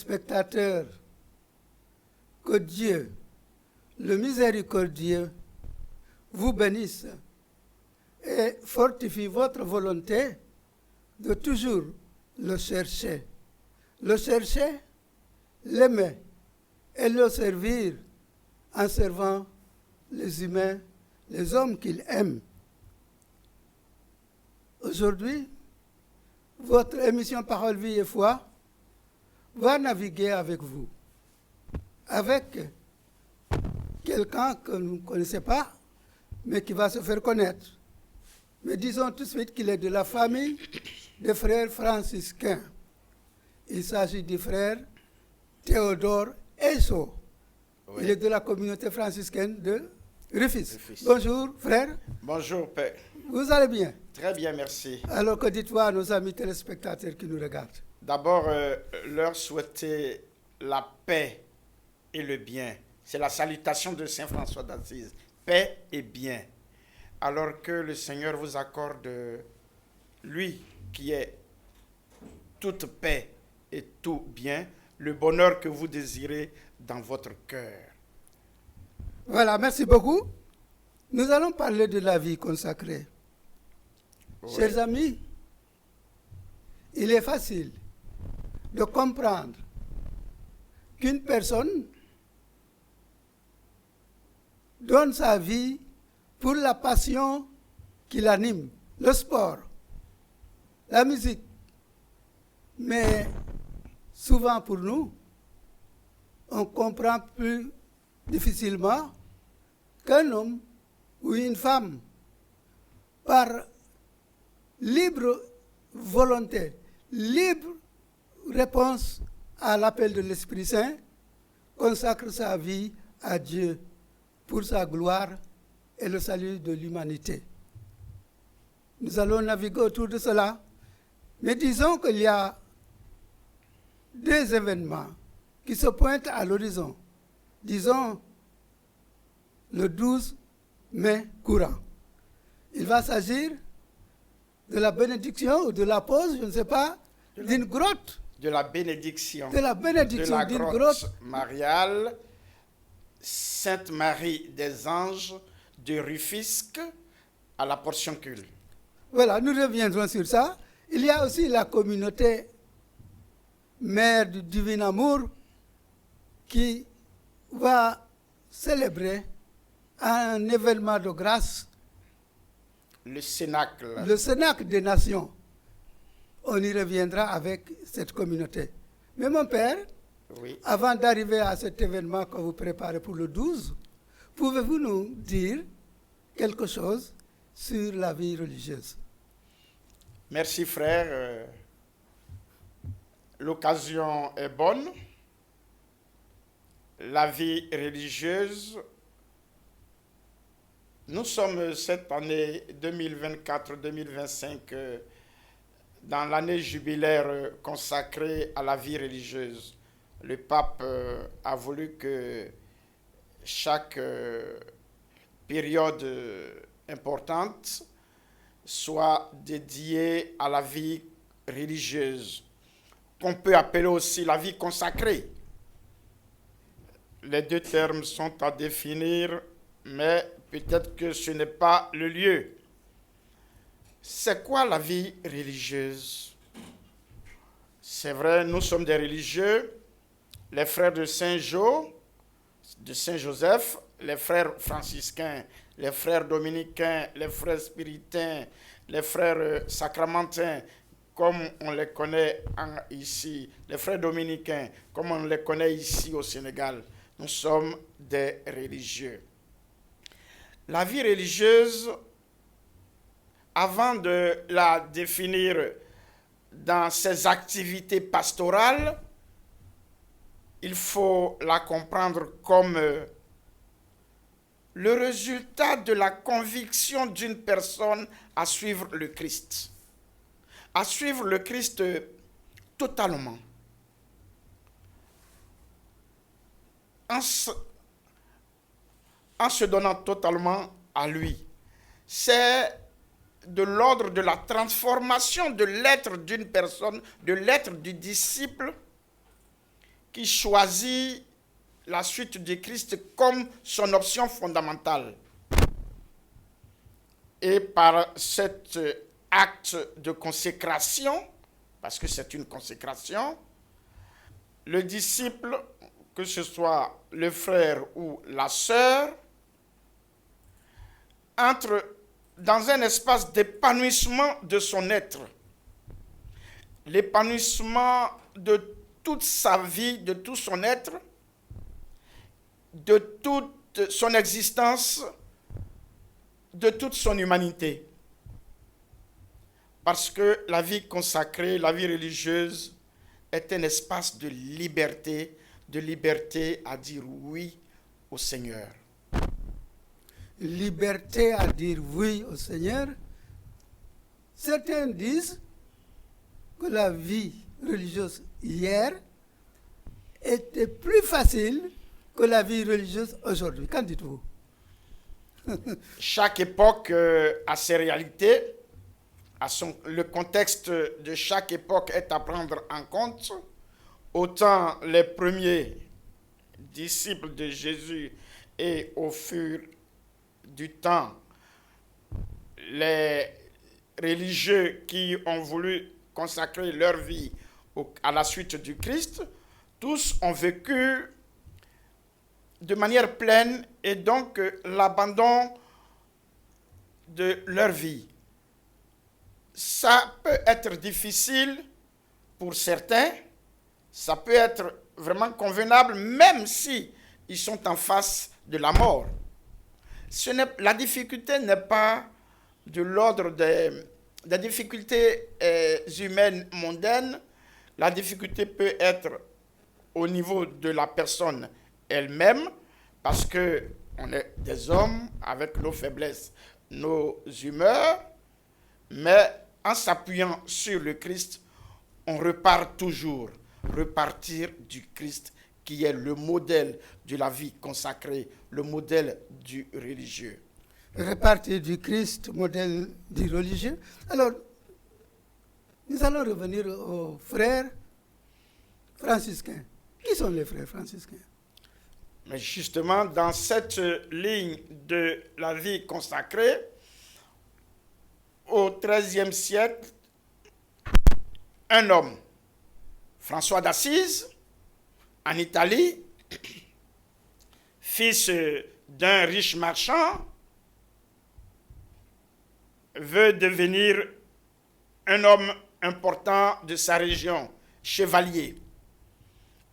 téléspectateurs, que Dieu, le miséricordieux, vous bénisse et fortifie votre volonté de toujours le chercher, l'aimer et le servir en servant les humains, les hommes qu'il aime. Aujourd'hui, votre émission Parole, Vie et Foi va naviguer avec vous, avec quelqu'un que vous ne connaissez pas, mais qui va se faire connaître. Mais disons tout de suite qu'il est de la famille des frères franciscains. Il s'agit du frère Théodore Esso. Oui. Il est de la communauté franciscaine de Rufisque. Bonjour, frère. Bonjour, Père. Vous allez bien? Très bien, merci. Alors, que dites-vous à nos amis téléspectateurs qui nous regardent? D'abord, leur souhaiter la paix et le bien. C'est la salutation de Saint François d'Assise. Paix et bien. Alors que le Seigneur vous accorde, lui qui est toute paix et tout bien, le bonheur que vous désirez dans votre cœur. Voilà, merci beaucoup. Nous allons parler de la vie consacrée. Oui. Chers amis, il est facile de comprendre qu'une personne donne sa vie pour la passion qui l'anime, le sport, la musique. Mais souvent pour nous, on comprend plus difficilement qu'un homme ou une femme, par libre volonté, libre réponse à l'appel de l'Esprit Saint, consacre sa vie à Dieu pour sa gloire et le salut de l'humanité. Nous allons naviguer autour de cela, mais disons qu'il y a deux événements qui se pointent à l'horizon. Disons le 12 mai courant. Il va s'agir de la bénédiction ou de la pose, je ne sais pas, d'une grotte. De la bénédiction. De la bénédiction d'une grotte mariale, Sainte Marie des Anges de Rufisque à la Portioncule. Voilà, nous reviendrons sur ça. Il y a aussi la communauté Mère du Divin Amour qui va célébrer un événement de grâce. Le Cénacle. Le Cénacle des Nations. On y reviendra avec cette communauté. Mais mon père, oui, avant d'arriver à cet événement que vous préparez pour le 12, pouvez-vous nous dire quelque chose sur la vie religieuse? Merci frère. L'occasion est bonne. La vie religieuse, nous sommes cette année 2024-2025 dans l'année jubilaire consacrée à la vie religieuse. Le pape a voulu que chaque période importante soit dédiée à la vie religieuse, qu'on peut appeler aussi la vie consacrée. Les deux termes sont à définir, mais peut-être que ce n'est pas le lieu. C'est quoi la vie religieuse? C'est vrai, nous sommes des religieux, les frères de Saint-Jo, de Saint-Joseph, les frères franciscains, les frères dominicains, les frères spiritains, les frères sacramentins, comme on les connaît ici, les frères dominicains, comme on les connaît ici au Sénégal. Nous sommes des religieux. La vie religieuse, avant de la définir dans ses activités pastorales, il faut la comprendre comme le résultat de la conviction d'une personne à suivre le Christ. À suivre le Christ totalement. En se donnant totalement à lui. C'est de l'ordre de la transformation de l'être d'une personne, de l'être du disciple, qui choisit la suite du Christ comme son option fondamentale. Et par cet acte de consécration, parce que c'est une consécration, le disciple, que ce soit le frère ou la sœur, entre dans un espace d'épanouissement de son être, l'épanouissement de toute sa vie, de tout son être, de toute son existence, de toute son humanité. Parce que la vie consacrée, la vie religieuse est un espace de liberté à dire oui au Seigneur. Liberté à dire oui au Seigneur. Certains disent que la vie religieuse hier était plus facile que la vie religieuse aujourd'hui. Qu'en dites-vous? Chaque époque a ses réalités. Le contexte de chaque époque est à prendre en compte. Autant les premiers disciples de Jésus et au fur du temps, les religieux qui ont voulu consacrer leur vie à la suite du Christ, tous ont vécu de manière pleine et donc l'abandon de leur vie. Ça peut être difficile pour certains, ça peut être vraiment convenable, même si ils sont en face de la mort. La difficulté n'est pas de l'ordre des difficultés humaines mondaines. La difficulté peut être au niveau de la personne elle-même, parce qu'on est des hommes avec nos faiblesses, nos humeurs, mais en s'appuyant sur le Christ, on repart toujours, repartir du Christ qui est le modèle de la vie consacrée, le modèle du religieux. Repartir du Christ, modèle du religieux. Alors, nous allons revenir aux frères franciscains. Qui sont les frères franciscains? Mais justement, dans cette ligne de la vie consacrée, au XIIIe siècle, un homme, François d'Assise, en Italie, fils d'un riche marchand, veut devenir un homme important de sa région, chevalier.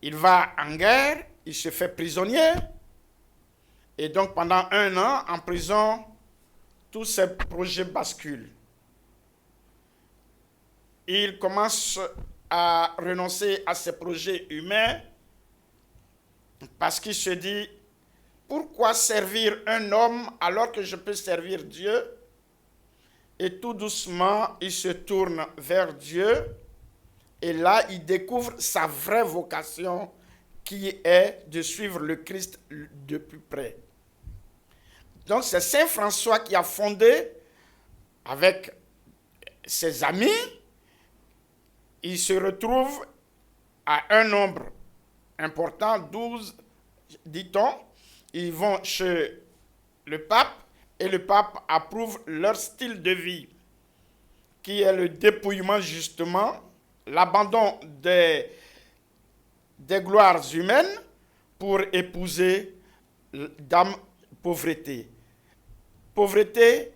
Il va en guerre, il se fait prisonnier, et donc pendant 1 an, en prison, tous ses projets basculent. Il commence à renoncer à ses projets humains parce qu'il se dit, pourquoi servir un homme alors que je peux servir Dieu? Et tout doucement, il se tourne vers Dieu et là, il découvre sa vraie vocation qui est de suivre le Christ de plus près. Donc, c'est Saint François qui a fondé avec ses amis. Il se retrouve à un nombre important, 12, dit-on. Ils vont chez le pape et le pape approuve leur style de vie, qui est le dépouillement justement, l'abandon des gloires humaines pour épouser d'âme pauvreté. Pauvreté,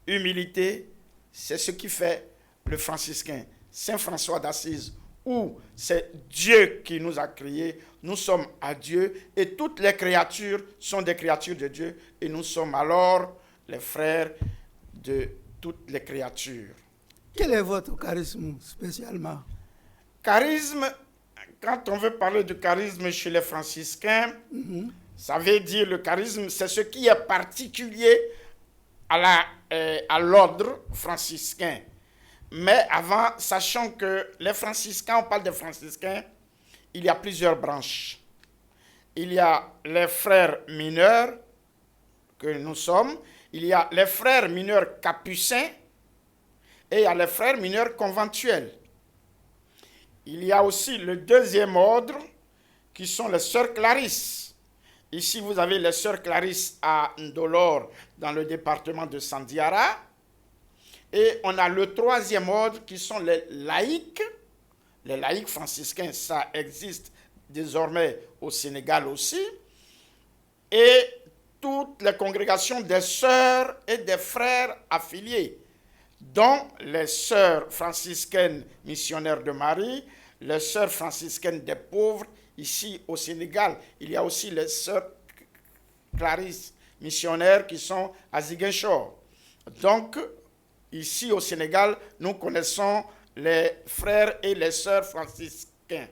humilité, c'est ce qui fait le franciscain. Saint François d'Assise, où c'est Dieu qui nous a créés, nous sommes à Dieu et toutes les créatures sont des créatures de Dieu et nous sommes alors les frères de toutes les créatures. Quel est votre charisme spécialement? Charisme, quand on veut parler de charisme chez les franciscains, ça veut dire le charisme, c'est ce qui est particulier à l'ordre franciscain. Mais avant, sachant que les franciscains, on parle des franciscains, il y a plusieurs branches. Il y a les frères mineurs que nous sommes, il y a les frères mineurs capucins et il y a les frères mineurs conventuels. Il y a aussi le deuxième ordre qui sont les sœurs Clarisse. Ici, vous avez les sœurs Clarisse à Ndolor, dans le département de Sandiara. Et on a le troisième ordre, qui sont les laïcs. Les laïcs franciscains, ça existe désormais au Sénégal aussi. Et toutes les congrégations des sœurs et des frères affiliés, dont les sœurs franciscaines missionnaires de Marie, les sœurs franciscaines des pauvres. Ici au Sénégal, il y a aussi les sœurs Clarisse missionnaires qui sont à Ziguinchor. Donc, ici au Sénégal, nous connaissons les frères et les sœurs franciscains.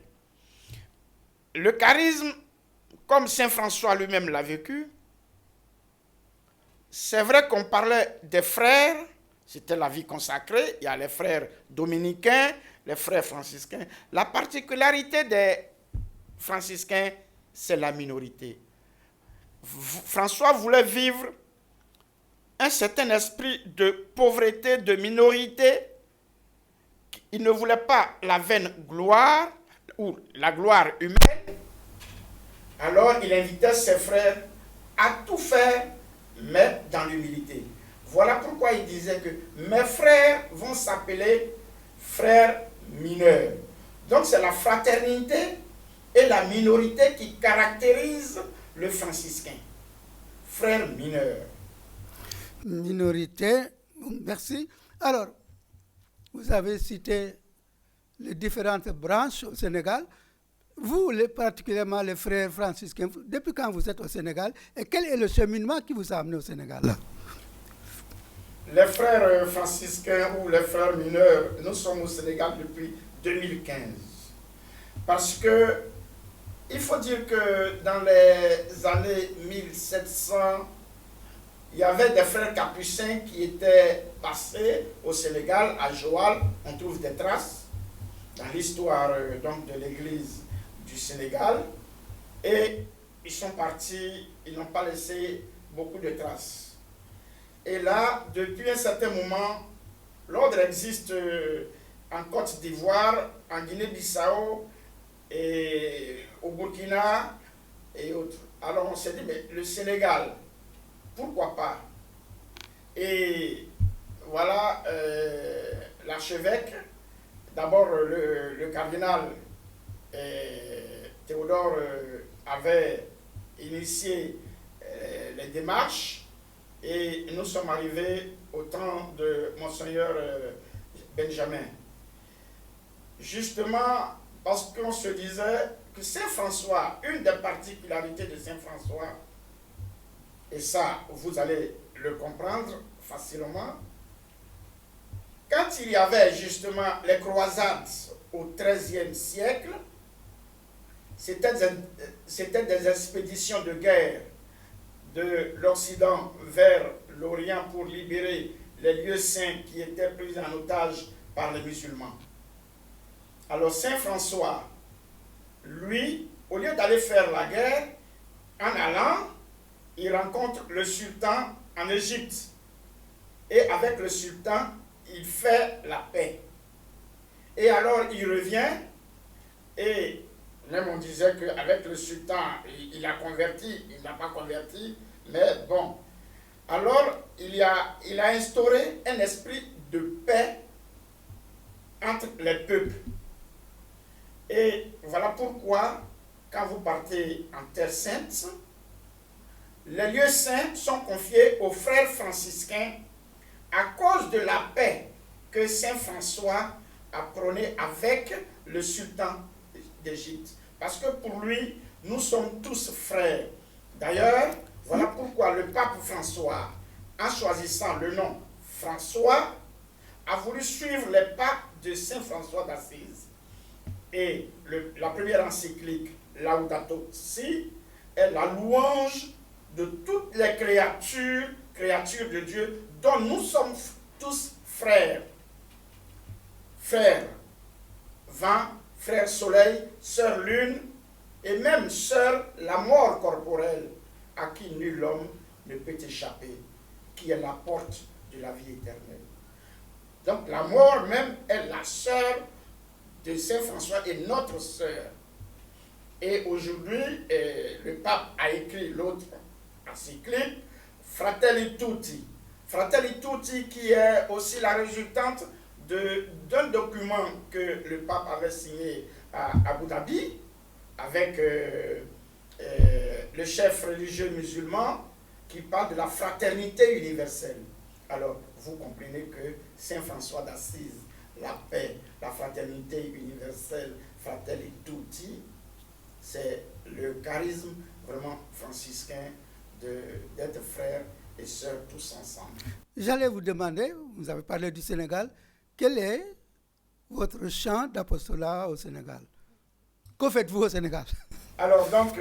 Le charisme, comme saint François lui-même l'a vécu, c'est vrai qu'on parlait des frères, c'était la vie consacrée, il y a les frères dominicains, les frères franciscains. La particularité des franciscains, c'est la minorité. François voulait vivre un certain esprit de pauvreté, de minorité. Il ne voulait pas la vaine gloire ou la gloire humaine. Alors il invitait ses frères à tout faire, mais dans l'humilité. Voilà pourquoi il disait que mes frères vont s'appeler frères mineurs. Donc c'est la fraternité et la minorité qui caractérisent le franciscain. Frères mineurs. Minorité, merci. Alors, vous avez cité les différentes branches au Sénégal. Vous, particulièrement les frères franciscains, depuis quand vous êtes au Sénégal, et quel est le cheminement qui vous a amené au Sénégal? Les frères franciscains ou les frères mineurs, nous sommes au Sénégal depuis 2015. Parce que, il faut dire que dans les années 1700, il y avait des frères capucins qui étaient passés au Sénégal, à Joal. On trouve des traces dans l'histoire donc de l'église du Sénégal. Et ils sont partis, ils n'ont pas laissé beaucoup de traces. Et là, depuis un certain moment, l'ordre existe en Côte d'Ivoire, en Guinée-Bissau, et au Burkina et autres. Alors on s'est dit, mais le Sénégal, pourquoi pas? Et voilà, l'archevêque, d'abord le cardinal Théodore avait initié les démarches, et nous sommes arrivés au temps de Monseigneur Benjamin. Justement, parce qu'on se disait que Saint François, une des particularités de Saint François, et ça, vous allez le comprendre facilement, quand il y avait justement les croisades au XIIIe siècle, c'était des expéditions de guerre de l'Occident vers l'Orient pour libérer les lieux saints qui étaient pris en otage par les musulmans. Alors Saint François, lui, au lieu d'aller faire la guerre, en allant, il rencontre le sultan en Égypte. Et avec le sultan, il fait la paix. Et alors il revient, et même on disait qu'avec le sultan, il a converti, il n'a pas converti, mais bon. Alors il a instauré un esprit de paix entre les peuples. Et voilà pourquoi, quand vous partez en Terre Sainte, les lieux saints sont confiés aux frères franciscains à cause de la paix que Saint François a prônée avec le sultan d'Égypte. Parce que pour lui, nous sommes tous frères. D'ailleurs, voilà pourquoi le pape François, en choisissant le nom François, a voulu suivre les pas de Saint François d'Assise. Et la première encyclique, Laudato Si, est la louange de toutes les créatures de Dieu, dont nous sommes tous frères. Frère vent, frère soleil, sœur lune, et même sœur la mort corporelle, à qui nul homme ne peut échapper, qui est la porte de la vie éternelle. Donc la mort même est la sœur de Saint François et notre sœur. Et aujourd'hui, le pape a écrit l'autre encyclique, Fratelli Tutti. Fratelli Tutti qui est aussi la résultante d'un document que le pape avait signé à Abu Dhabi avec le chef religieux musulman qui parle de la fraternité universelle. Alors, vous comprenez que Saint François d'Assise, la paix, la fraternité universelle, Fratelli Tutti, c'est le charisme vraiment franciscain d'être frères et sœurs tous ensemble. J'allais vous demander, vous avez parlé du Sénégal, quel est votre champ d'apostolat au Sénégal? Que faites-vous au Sénégal? Alors donc,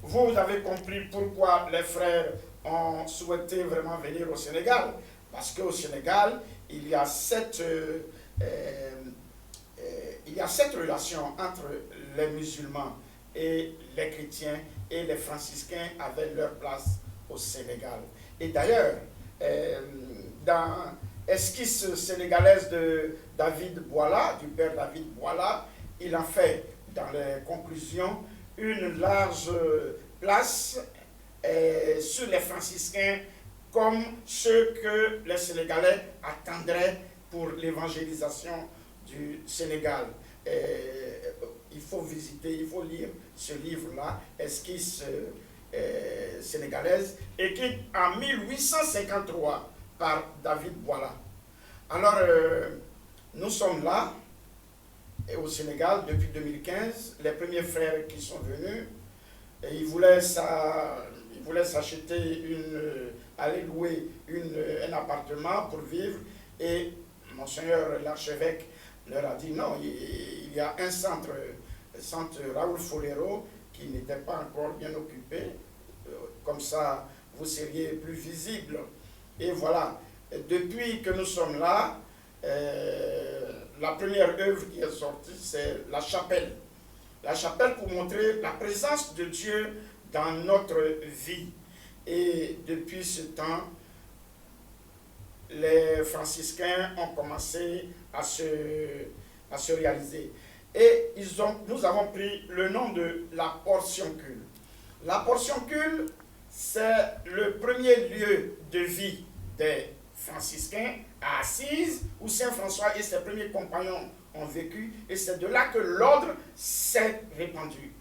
vous avez compris pourquoi les frères ont souhaité vraiment venir au Sénégal. Parce qu'au Sénégal, il y a cette relation entre les musulmans et les chrétiens, et les franciscains avaient leur place au Sénégal. Et d'ailleurs, dans l'esquisse sénégalaise de David Boila, du père David Boila, il en fait dans les conclusions une large place sur les franciscains comme ceux que les Sénégalais attendraient pour l'évangélisation du Sénégal. Il faut visiter, il faut lire ce livre-là, Esquisse sénégalaise, écrit en 1853 par David Boila. Alors, nous sommes là, et au Sénégal, depuis 2015, les premiers frères qui sont venus, et ils voulaient s'acheter aller louer un appartement pour vivre, et Monseigneur l'archevêque leur a dit non, il y a un centre Raoul Folero, qui n'était pas encore bien occupé, comme ça vous seriez plus visible. Et voilà, depuis que nous sommes là, la première œuvre qui est sortie, c'est la chapelle. La chapelle pour montrer la présence de Dieu dans notre vie. Et depuis ce temps, les franciscains ont commencé à se réaliser. Et nous avons pris le nom de la portioncule. La portioncule, c'est le premier lieu de vie des franciscains à Assise, où Saint François et ses premiers compagnons ont vécu, et c'est de là que l'ordre s'est répandu.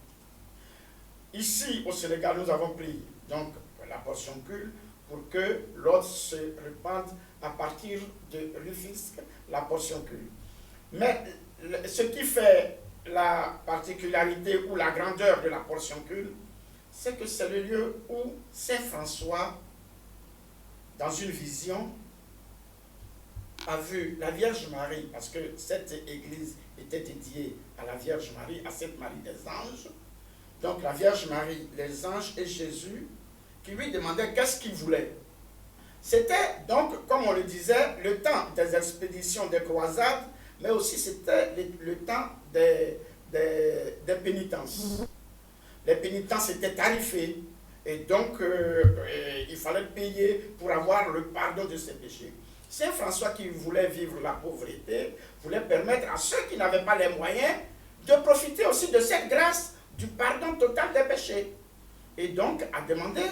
Ici, au Sénégal, nous avons pris donc la portioncule pour que l'ordre se répande à partir de Rufisque, la portioncule. Mais ce qui fait la particularité ou la grandeur de la portioncule, c'est que c'est le lieu où Saint François, dans une vision, a vu la Vierge Marie, parce que cette église était dédiée à la Vierge Marie, à Sainte Marie des Anges. Donc la Vierge Marie, les anges et Jésus, qui lui demandaient qu'est-ce qu'il voulait. C'était donc, comme on le disait, le temps des expéditions, des croisades, mais aussi c'était le temps des pénitences. Les pénitences étaient tarifées, et donc il fallait payer pour avoir le pardon de ses péchés. Saint François, qui voulait vivre la pauvreté, voulait permettre à ceux qui n'avaient pas les moyens de profiter aussi de cette grâce du pardon total des péchés. Et donc a demandé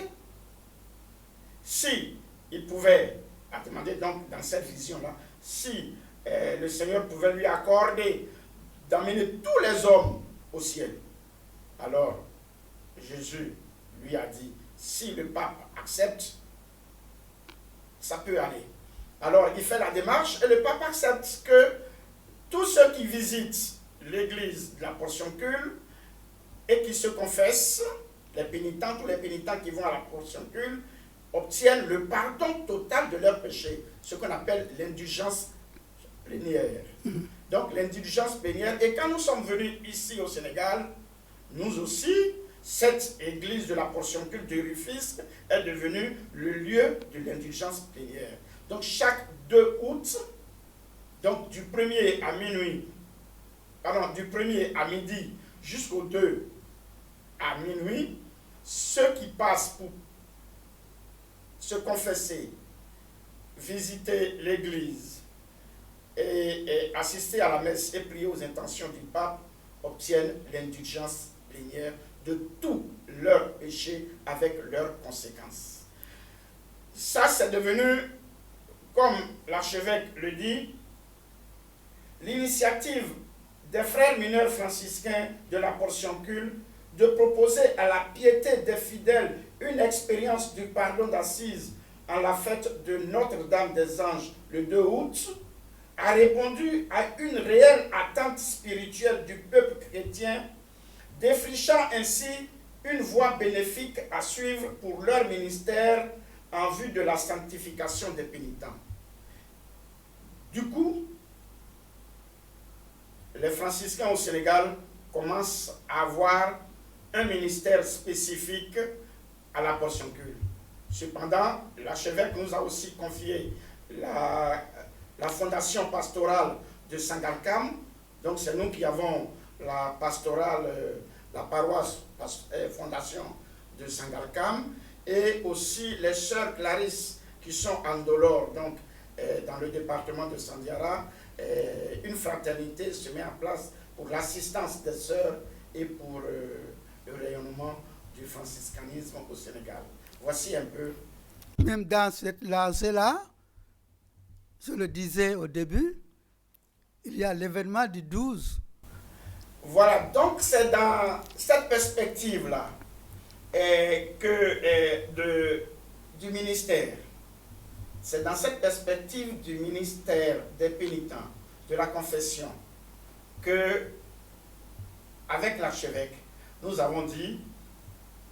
si il pouvait, a demandé donc dans cette vision-là, si le Seigneur pouvait lui accorder d'amener tous les hommes au ciel. Alors Jésus lui a dit, si le pape accepte, ça peut aller. Alors il fait la démarche et le pape accepte que tous ceux qui visitent l'église de la portioncule et qui se confessent, les pénitents, tous les pénitents qui vont à la portioncule, obtiennent le pardon total de leurs péchés, ce qu'on appelle l'indulgence plénière. Donc l'indulgence plénière, et quand nous sommes venus ici au Sénégal, nous aussi, cette église de la portioncule de Rufisque est devenue le lieu de l'indulgence plénière. Donc chaque 2 août, donc du 1er à minuit, du 1er à midi jusqu'au 2 à minuit, ceux qui passent pour se confesser, visiter l'église et assister à la messe et prier aux intentions du pape obtiennent l'indulgence plénière de tous leurs péchés avec leurs conséquences. Ça, c'est devenu, comme l'archevêque le dit, l'initiative des frères mineurs franciscains de la portion culte de proposer à la piété des fidèles une expérience du pardon d'assises en la fête de Notre-Dame des Anges le 2 août, a répondu à une réelle attente spirituelle du peuple chrétien, défrichant ainsi une voie bénéfique à suivre pour leur ministère en vue de la sanctification des pénitents. Du coup, les franciscains au Sénégal commencent à avoir un ministère spécifique à la portion culte. Cependant, l'archevêque nous a aussi confié la fondation pastorale de Sangalkam. Donc c'est nous qui avons la pastorale, la paroisse fondation de Sangalkam, et aussi les sœurs Clarisse qui sont en Dolor, donc dans le département de Sandiara. Une fraternité se met en place pour l'assistance des sœurs et pour le rayonnement du franciscanisme au Sénégal. Voici un peu. Même dans cette lancée-là, je le disais au début, il y a l'événement du 12. Voilà, donc c'est dans cette perspective-là du ministère. C'est dans cette perspective du ministère des pénitents, de la confession, que, avec l'archevêque, nous avons dit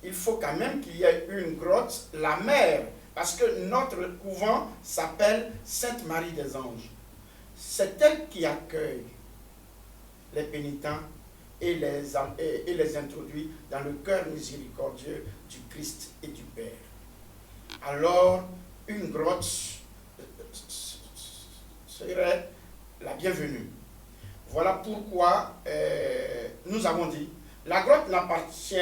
il faut quand même qu'il y ait une grotte, la mère, parce que notre couvent s'appelle Sainte-Marie des Anges. C'est elle qui accueille les pénitents et les introduit dans le cœur miséricordieux du Christ et du Père. Alors, une grotte serait la bienvenue. Voilà pourquoi nous avons dit, la grotte n'appartient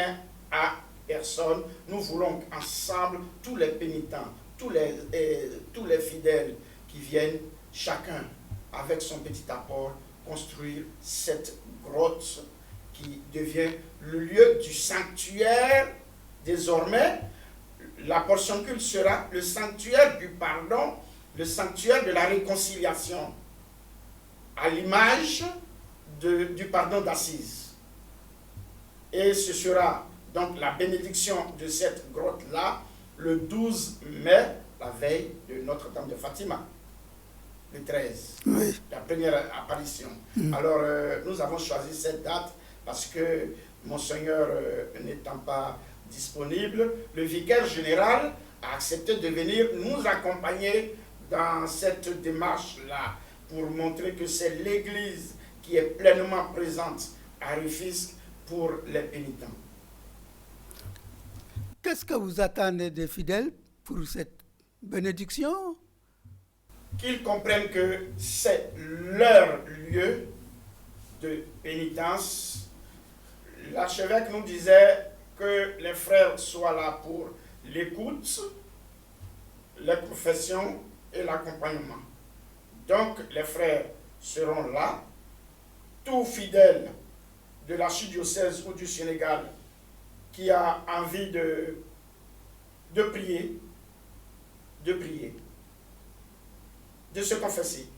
à personne. Nous voulons ensemble, tous les pénitents, tous les fidèles qui viennent, chacun avec son petit apport, construire cette grotte qui devient le lieu du sanctuaire. Désormais, la portion culte sera le sanctuaire du pardon, le sanctuaire de la réconciliation, à l'image du pardon d'assises. Et ce sera donc la bénédiction de cette grotte-là le 12 mai, la veille de Notre-Dame de Fatima, le 13, oui. La première apparition. Alors, nous avons choisi cette date parce que Monseigneur n'étant pas disponible, le vicaire général a accepté de venir nous accompagner dans cette démarche-là pour montrer que c'est l'Église qui est pleinement présente à Rufisque pour les pénitents. Qu'est-ce que vous attendez des fidèles pour cette bénédiction? Qu'ils comprennent que c'est leur lieu de pénitence. L'archevêque nous disait que les frères soient là pour l'écoute, les confessions et l'accompagnement. Donc les frères seront là, tout fidèle de l'archidiocèse ou du Sénégal qui a envie de prier, de se confesser,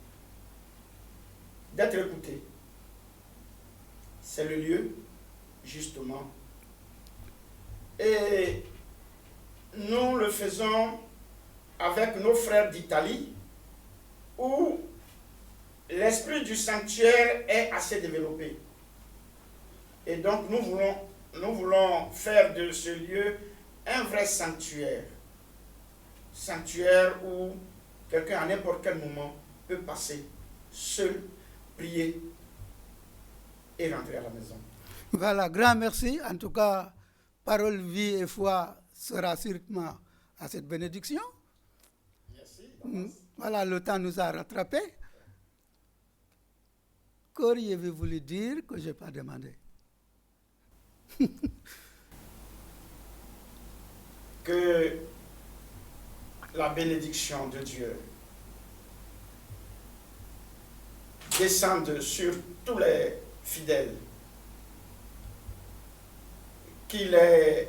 d'être écouté. C'est le lieu, justement. Et nous le faisons avec nos frères d'Italie, où l'esprit du sanctuaire est assez développé. Et donc nous voulons faire de ce lieu un vrai sanctuaire. Sanctuaire où quelqu'un à n'importe quel moment peut passer seul, prier et rentrer à la maison. Voilà, grand merci. En tout cas, parole, vie et foi sera sûrement à cette bénédiction. Merci. Voilà, le temps nous a rattrapés. Qu'auriez-vous voulu dire que je n'ai pas demandé? Que la bénédiction de Dieu descende sur tous les fidèles qui les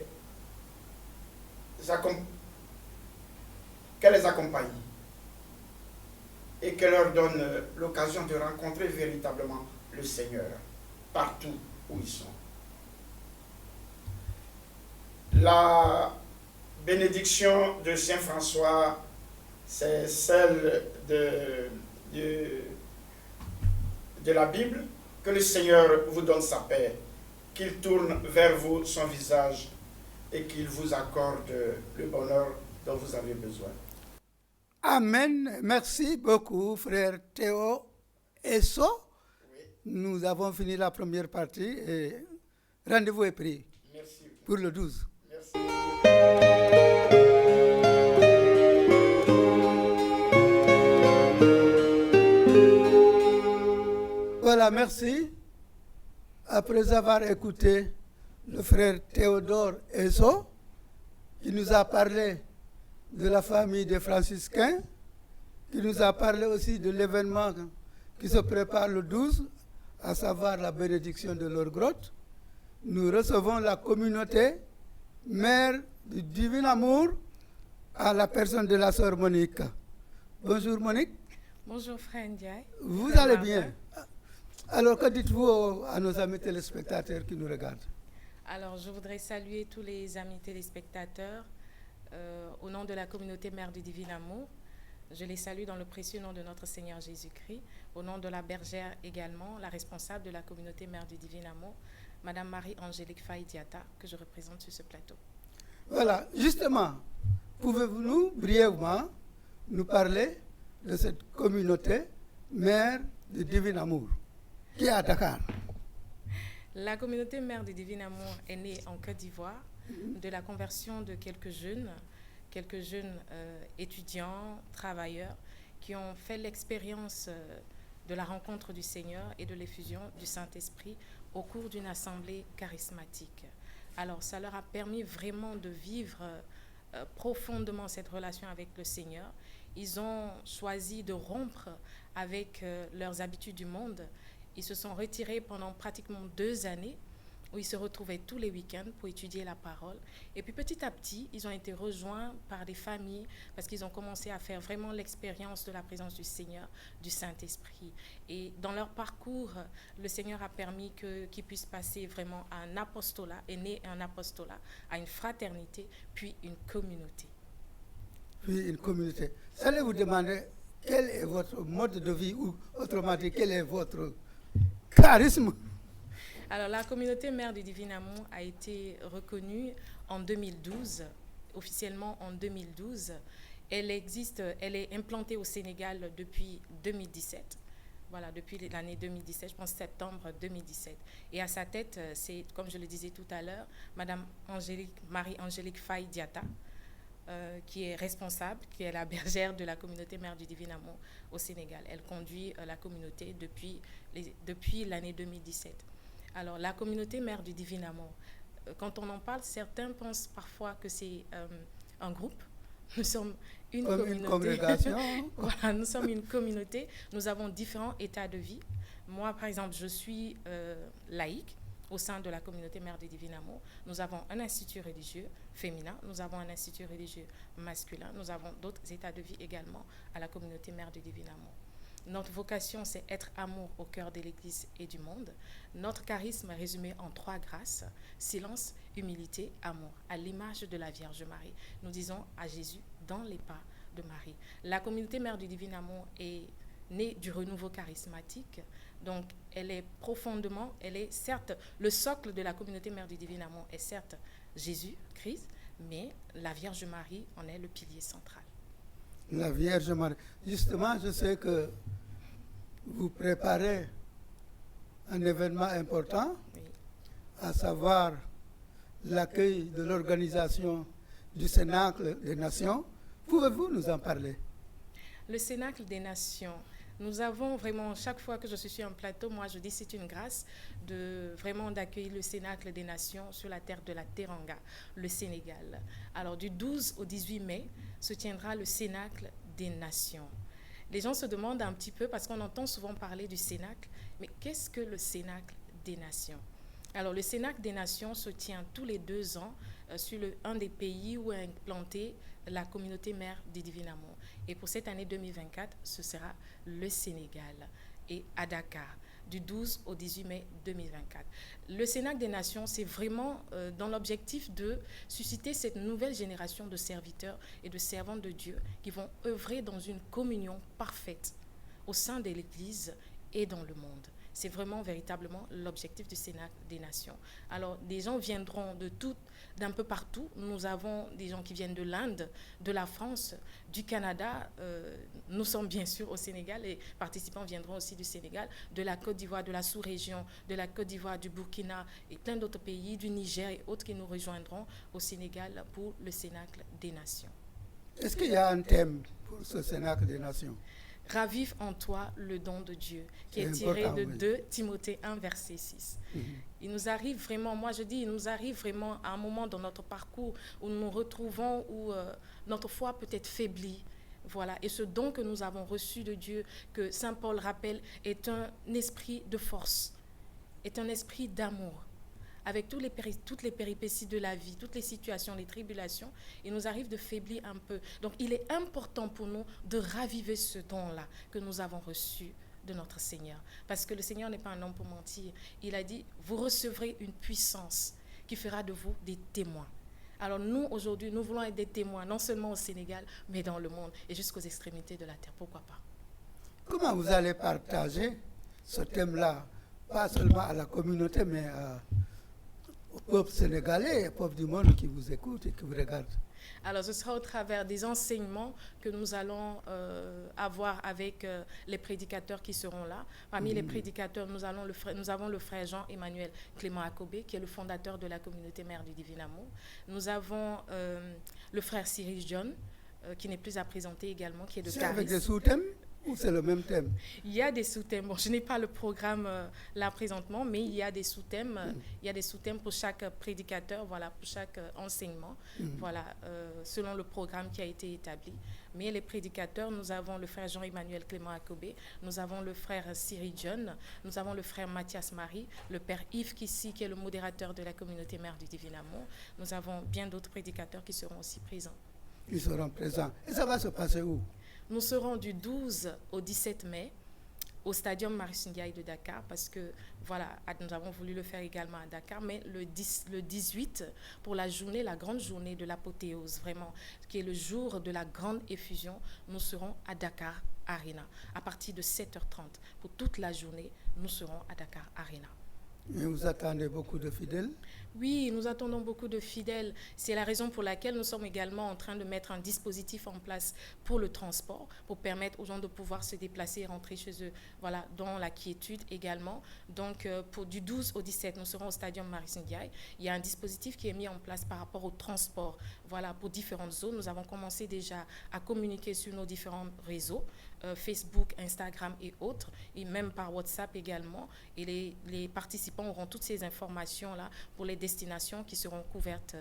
accompagne et qu'elle leur donne l'occasion de rencontrer véritablement le Seigneur partout où ils sont. La bénédiction de Saint François, c'est celle de la Bible, que le Seigneur vous donne sa paix, qu'il tourne vers vous son visage et qu'il vous accorde le bonheur dont vous avez besoin. Amen. Merci beaucoup, frère Théo Esso. Oui. Nous avons fini la première partie et rendez-vous est pris. Merci. Pour le 12. Merci. Voilà, merci. Après avoir écouté le frère Théodore Esso, qui nous a parlé de la famille des franciscains, qui nous a parlé aussi de l'événement qui se prépare le 12, à savoir la bénédiction de leur grotte. Nous recevons la communauté mère du divin amour à la personne de la sœur Monique. Bonjour Monique. Bonjour frère Ndiaye. Vous allez bien? Alors que dites-vous à nos amis téléspectateurs qui nous regardent? Alors je voudrais saluer tous les amis téléspectateurs au nom de la communauté Mère du Divin Amour. Je les salue dans le précieux nom de notre Seigneur Jésus-Christ. Au nom de la bergère également, la responsable de la communauté Mère du Divin Amour, Madame Marie-Angélique Faye-Diata, que je représente sur ce plateau. Voilà, justement, pouvez-vous brièvement nous parler de cette communauté Mère du Divin Amour qui est à Dakar? La communauté Mère du Divin Amour est née en Côte d'Ivoire de la conversion de quelques jeunes étudiants, travailleurs, qui ont fait l'expérience de la rencontre du Seigneur et de l'effusion du Saint-Esprit au cours d'une assemblée charismatique. Alors, ça leur a permis vraiment de vivre profondément cette relation avec le Seigneur. Ils ont choisi de rompre avec leurs habitudes du monde. Ils se sont retirés pendant pratiquement 2 années où ils se retrouvaient tous les week-ends pour étudier la parole. Et puis petit à petit, ils ont été rejoints par des familles parce qu'ils ont commencé à faire vraiment l'expérience de la présence du Seigneur, du Saint-Esprit. Et dans leur parcours, le Seigneur a permis qu'ils puissent passer vraiment à un apostolat, est né un apostolat, à une fraternité, puis une communauté. Puis une communauté. J'allais vous demander quel est votre mode de vie ou autrement dit, quel est votre charisme? Alors, la communauté Mère du Divin Amour a été reconnue en 2012, officiellement en 2012. Elle est implantée au Sénégal depuis 2017. Voilà, depuis l'année 2017, je pense septembre 2017. Et à sa tête, c'est, comme je le disais tout à l'heure, Madame Marie-Angélique Faye-Diata, qui est responsable, qui est la bergère de la communauté Mère du Divin Amour au Sénégal. Elle conduit la communauté depuis l'année 2017. Alors, la communauté Mère du Divin Amour, quand on en parle, certains pensent parfois que c'est un groupe. Nous sommes une communauté. Une congrégation. Voilà, nous sommes une communauté. Nous avons différents états de vie. Moi, par exemple, je suis laïque au sein de la communauté Mère du Divin Amour. Nous avons un institut religieux féminin, nous avons un institut religieux masculin, nous avons d'autres états de vie également à la communauté Mère du Divin Amour. Notre vocation, c'est être amour au cœur de l'Église et du monde. Notre charisme est résumé en 3 grâces: silence, humilité, amour, à l'image de la Vierge Marie. Nous disons à Jésus dans les pas de Marie. La communauté Mère du Divin Amour est née du renouveau charismatique. Donc, elle est certes, le socle de la communauté Mère du Divin Amour est certes Jésus, Christ, mais la Vierge Marie en est le pilier central. La Vierge Marie. Justement, je sais que vous préparez un événement important, Oui. à savoir l'accueil de l'organisation du Cénacle des Nations. Pouvez-vous nous en parler? Le Cénacle des Nations, nous avons vraiment, chaque fois que je suis sur un plateau, moi je dis c'est une grâce d'accueillir le Cénacle des Nations sur la terre de la Teranga, le Sénégal. Alors du 12 au 18 mai se tiendra le Cénacle des Nations. Les gens se demandent un petit peu, parce qu'on entend souvent parler du Cénacle, mais qu'est-ce que le Cénacle des Nations? Alors, le Cénacle des Nations se tient tous les 2 ans sur un des pays où est implantée la communauté mère du Divin Amour. Et pour cette année 2024, ce sera le Sénégal et à Dakar, du 12 au 18 mai 2024. Le Cénacle des Nations, c'est vraiment dans l'objectif de susciter cette nouvelle génération de serviteurs et de servantes de Dieu qui vont œuvrer dans une communion parfaite au sein de l'Église et dans le monde. C'est vraiment véritablement l'objectif du Cénacle des Nations. Alors, des gens viendront d'un peu partout. Nous avons des gens qui viennent de l'Inde, de la France, du Canada. Nous sommes bien sûr au Sénégal. Les participants viendront aussi du Sénégal, de la Côte d'Ivoire, de la sous-région, de la Côte d'Ivoire, du Burkina et plein d'autres pays, du Niger et autres qui nous rejoindront au Sénégal pour le Cénacle des Nations. Est-ce qu'il y a un thème pour ce Cénacle des Nations? Ravive en toi le don de Dieu, qui est tiré de 2 Timothée 1, verset 6. Il nous arrive vraiment, il nous arrive vraiment à un moment dans notre parcours où nous nous retrouvons, où notre foi peut être faiblie. Voilà. Et ce don que nous avons reçu de Dieu, que Saint Paul rappelle, est un esprit de force, est un esprit d'amour. Avec toutes les péripéties de la vie, toutes les situations, les tribulations, il nous arrive de faiblir un peu. Donc, il est important pour nous de raviver ce don-là que nous avons reçu de notre Seigneur. Parce que le Seigneur n'est pas un homme pour mentir. Il a dit, vous recevrez une puissance qui fera de vous des témoins. Alors nous, aujourd'hui, nous voulons être des témoins, non seulement au Sénégal, mais dans le monde et jusqu'aux extrémités de la terre. Pourquoi pas? Comment vous allez partager ce thème-là, pas seulement à la communauté, mais au peuple sénégalais, au peuple du monde qui vous écoute et qui vous regarde? Alors, ce sera au travers des enseignements que nous allons avoir avec les prédicateurs qui seront là. Parmi les prédicateurs, nous avons le frère Jean-Emmanuel Clément Akobé, qui est le fondateur de la communauté Mère du Divin Amour. Nous avons le frère Cyril John, qui n'est plus à présenter également, qui est de Caris. C'est avec des sous-thèmes ou c'est le même thème? Il y a des sous-thèmes. Bon, je n'ai pas le programme là présentement, mais il y a des sous-thèmes. Il y a des sous-thèmes pour chaque prédicateur, voilà, pour chaque enseignement, voilà, selon le programme qui a été établi. Mais les prédicateurs, nous avons le frère Jean-Emmanuel Clément Akobé, nous avons le frère Cyril John, nous avons le frère Mathias Marie, le père Yves Kissi, qui est le modérateur de la communauté Mère du Divin Amour. Nous avons bien d'autres prédicateurs qui seront aussi présents. Ils seront présents. Et ça va se passer où? Nous serons du 12 au 17 mai au Stadium Marius Ndiaye de Dakar parce que, voilà, nous avons voulu le faire également à Dakar, mais le 18 pour la grande journée de l'apothéose, vraiment, qui est le jour de la grande effusion, nous serons à Dakar Arena. À partir de 7h30, pour toute la journée, nous serons à Dakar Arena. Et vous attendez beaucoup de fidèles? Oui, nous attendons beaucoup de fidèles. C'est la raison pour laquelle nous sommes également en train de mettre un dispositif en place pour le transport, pour permettre aux gens de pouvoir se déplacer et rentrer chez eux, voilà, dans la quiétude également. Donc, du 12 au 17, nous serons au Stadium Marius Ndiaye. Il y a un dispositif qui est mis en place par rapport au transport, voilà, pour différentes zones. Nous avons commencé déjà à communiquer sur nos différents réseaux, Facebook, Instagram et autres, et même par WhatsApp également. Et les participants auront toutes ces informations-là pour les destinations qui seront couvertes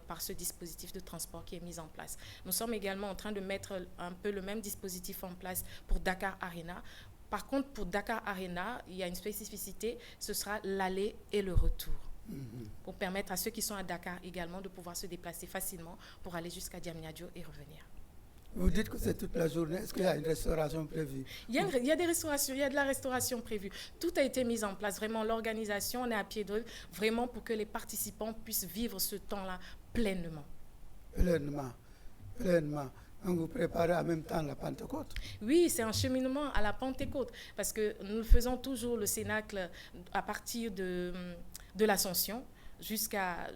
par ce dispositif de transport qui est mis en place. Nous sommes également en train de mettre un peu le même dispositif en place pour Dakar Arena. Par contre, pour Dakar Arena, il y a une spécificité, ce sera l'aller et le retour. Pour permettre à ceux qui sont à Dakar également de pouvoir se déplacer facilement pour aller jusqu'à Diamniadio et revenir. Vous dites que c'est toute la journée. Est-ce qu'il y a une restauration prévue? Il y a des restaurations, il y a de la restauration prévue. Tout a été mis en place. Vraiment, l'organisation, on est à pied d'œuvre, vraiment pour que les participants puissent vivre ce temps-là pleinement. Pleinement. Donc vous préparez en même temps la Pentecôte? Oui, c'est un cheminement à la Pentecôte, parce que nous faisons toujours le Cénacle à partir de l'Ascension, jusqu'à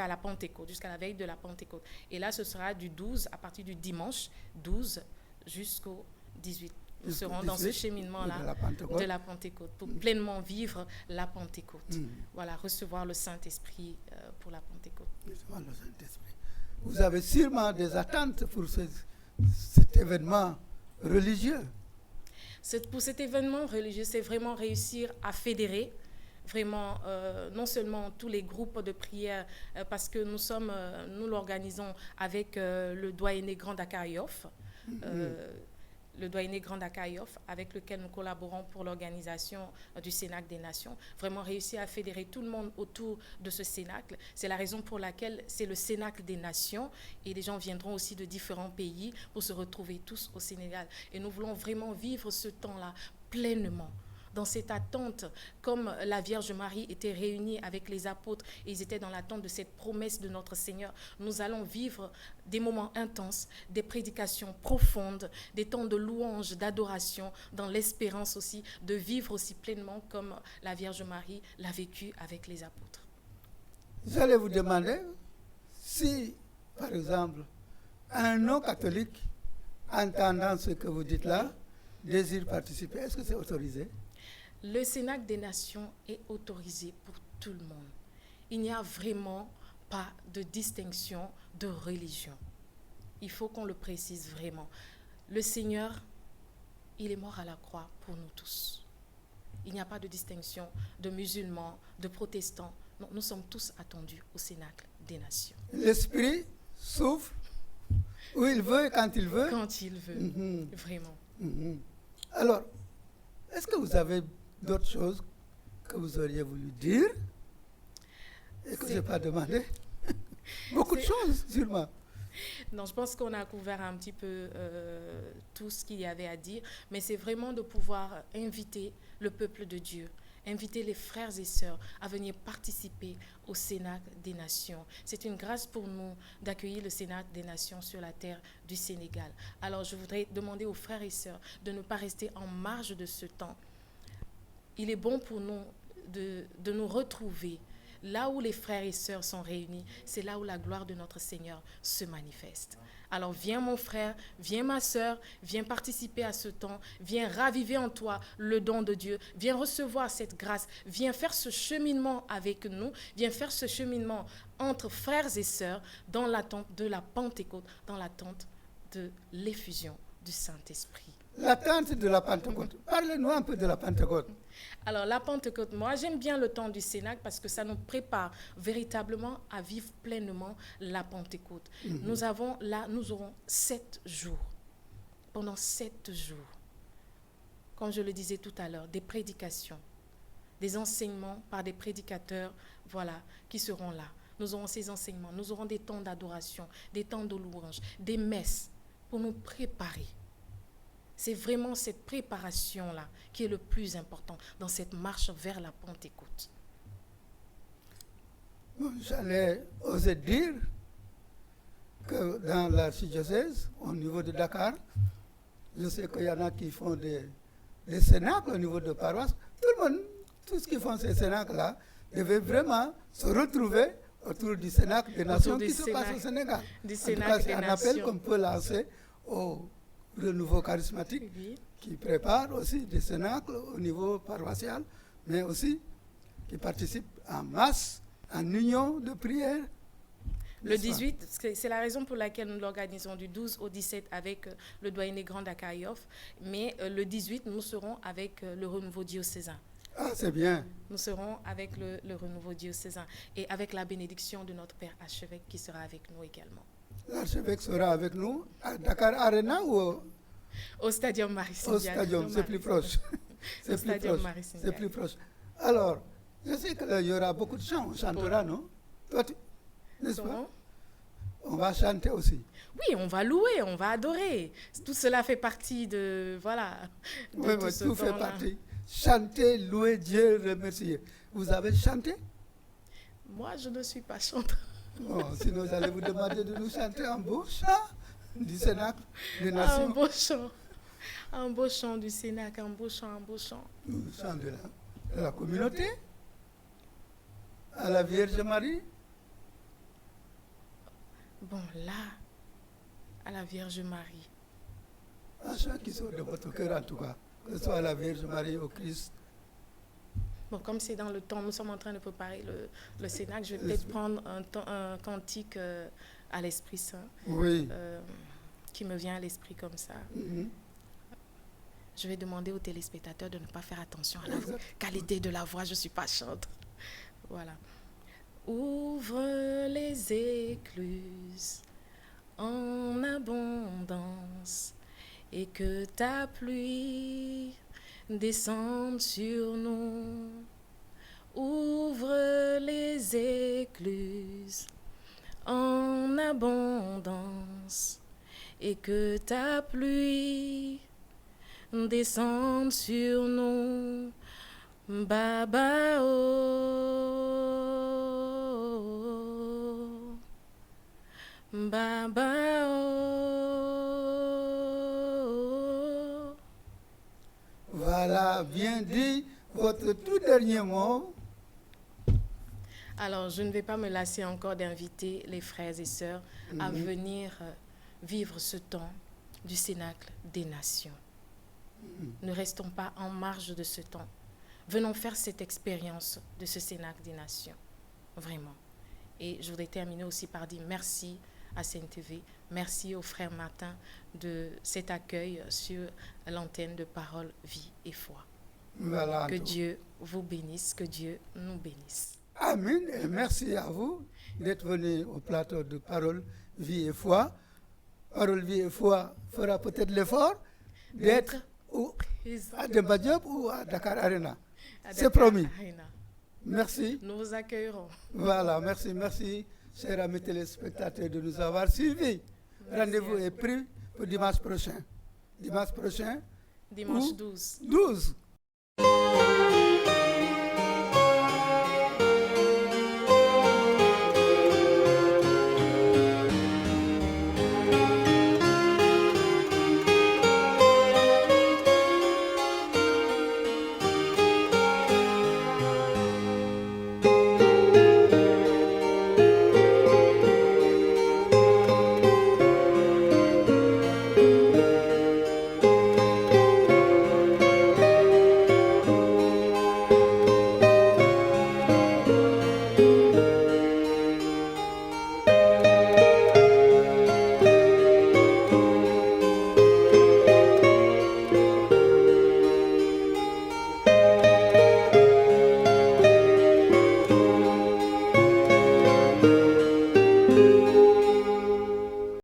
la Pentecôte, jusqu'à la veille de la Pentecôte. Et là, ce sera du 12, à partir du dimanche 12 jusqu'au 18. Nous serons dans ce cheminement-là de la Pentecôte pour pleinement vivre la Pentecôte. Voilà, recevoir le Saint-Esprit pour la Pentecôte. Recevoir le Saint-Esprit. Vous avez sûrement des attentes pour cet événement religieux? Pour cet événement religieux, c'est vraiment réussir à fédérer vraiment non seulement tous les groupes de prière, parce que nous l'organisons avec le doyenné Grand Dakar Yoff, le doyenné Grand Akaïof, avec lequel nous collaborons pour l'organisation du Cénacle des Nations, vraiment réussi à fédérer tout le monde autour de ce Cénacle. C'est la raison pour laquelle c'est le Cénacle des Nations, et les gens viendront aussi de différents pays pour se retrouver tous au Sénégal. Et nous voulons vraiment vivre ce temps-là pleinement, dans cette attente, comme la Vierge Marie était réunie avec les apôtres et ils étaient dans l'attente de cette promesse de notre Seigneur. Nous allons vivre des moments intenses, des prédications profondes, des temps de louange, d'adoration, dans l'espérance aussi de vivre aussi pleinement comme la Vierge Marie l'a vécu avec les apôtres. J'allais vous demander si, par exemple, un non-catholique, entendant ce que vous dites là, désire participer, est-ce que c'est autorisé? Le Cénacle des Nations est autorisé pour tout le monde. Il n'y a vraiment pas de distinction de religion. Il faut qu'on le précise vraiment. Le Seigneur, il est mort à la croix pour nous tous. Il n'y a pas de distinction de musulmans, de protestants. Non, nous sommes tous attendus au Cénacle des Nations. L'Esprit souffle où il veut et quand il veut. Quand il veut, vraiment. Alors, est-ce que vous avez d'autres choses que vous auriez voulu dire et que je n'ai pas demandé? Beaucoup de choses, sûrement. Non, je pense qu'on a couvert un petit peu tout ce qu'il y avait à dire, mais c'est vraiment de pouvoir inviter le peuple de Dieu, inviter les frères et sœurs à venir participer au Cénacle des Nations. C'est une grâce pour nous d'accueillir le Cénacle des Nations sur la terre du Sénégal. Alors, je voudrais demander aux frères et sœurs de ne pas rester en marge de ce temps. Il est bon pour nous de nous retrouver. Là où les frères et sœurs sont réunis, c'est là où la gloire de notre Seigneur se manifeste. Alors viens mon frère, viens ma sœur, viens participer à ce temps, viens raviver en toi le don de Dieu, viens recevoir cette grâce, viens faire ce cheminement avec nous, viens faire ce cheminement entre frères et sœurs dans l'attente de la Pentecôte, dans l'attente de l'effusion du Saint-Esprit. L'attente de la Pentecôte. Parlez-nous un peu de la Pentecôte. Alors, la Pentecôte, moi, j'aime bien le temps du Cénacle parce que ça nous prépare véritablement à vivre pleinement la Pentecôte. Nous aurons 7 jours. Pendant 7 jours, comme je le disais tout à l'heure, des prédications, des enseignements par des prédicateurs, voilà, qui seront là. Nous aurons ces enseignements, nous aurons des temps d'adoration, des temps de louange, des messes pour nous préparer. C'est vraiment cette préparation-là qui est le plus important dans cette marche vers la Pentecôte. Bon, j'allais oser dire que dans l'archidiocèse, au niveau de Dakar, je sais qu'il y en a qui font des cénacles au niveau de paroisse. Tout le monde, tous ceux qui font ces cénacles-là, devaient vraiment se retrouver autour du Cénacle des Nations qui se passe au Sénégal. En tout cas, c'est un appel qu'on peut lancer au renouveau charismatique qui prépare aussi des cénacles au niveau paroissial, mais aussi qui participe en masse, en union de prière. Le 18, c'est la raison pour laquelle nous l'organisons du 12 au 17 avec le doyenné Grand Akaïof, mais le 18, nous serons avec le renouveau diocésain. Ah, c'est bien. Nous serons avec le renouveau diocésain et avec la bénédiction de notre Père Archevêque qui sera avec nous également. L'archevêque sera avec nous à Dakar Arena ou au Stadium Marie-Sindian. Au Stadium, c'est plus proche. C'est plus proche. C'est plus proche. Alors, je sais qu'il y aura beaucoup de chants, on chantera, non? Toi, n'est-ce pas? On va chanter aussi. Oui, on va louer, on va adorer. Tout cela fait partie de, voilà. Oui, tout fait partie. Chanter, louer Dieu, remercier. Vous avez chanté? Moi, je ne suis pas chanteuse. Bon, sinon, j'allais vous demander de nous chanter un beau chant du Cénacle des Nations. Un beau chant du Cénacle, un beau chant. Un chant de la communauté, à la Vierge Marie. Bon, là, à la Vierge Marie. Un chant qui sort de votre cœur en tout cas, que ce soit à la Vierge Marie, au Christ. Bon, comme c'est dans le temps, nous sommes en train de préparer le Cénacle, je vais peut-être prendre un cantique à l'Esprit Saint, oui. Qui me vient à l'esprit comme ça. Je vais demander aux téléspectateurs de ne pas faire attention à la qualité de la voix, je ne suis pas chanteuse. Voilà. Ouvre les écluses en abondance et que ta pluie descende sur nous. Ouvre les écluses en abondance et que ta pluie descende sur nous. Baba oh, Baba oh. Voilà, bien dit. Votre tout dernier mot. Alors, je ne vais pas me lasser encore d'inviter les frères et sœurs à venir vivre ce temps du Cénacle des Nations. Ne restons pas en marge de ce temps. Venons faire cette expérience de ce Cénacle des Nations, vraiment. Et je voudrais terminer aussi par dire merci à CNTV, merci au frère Martin de cet accueil sur l'antenne de Parole, Vie et Foi. Voilà. Que Dieu vous bénisse, que Dieu nous bénisse. Amen. Et merci à vous d'être venus au plateau de Parole, Vie et Foi. Parole, Vie et Foi fera peut-être l'effort d'être à Demba Diop ou à Dakar Arena. C'est promis. Merci. Nous vous accueillerons. Voilà, merci, chers amis téléspectateurs, de nous avoir suivis. Rendez-vous est pris pour dimanche prochain. Dimanche 12. 12.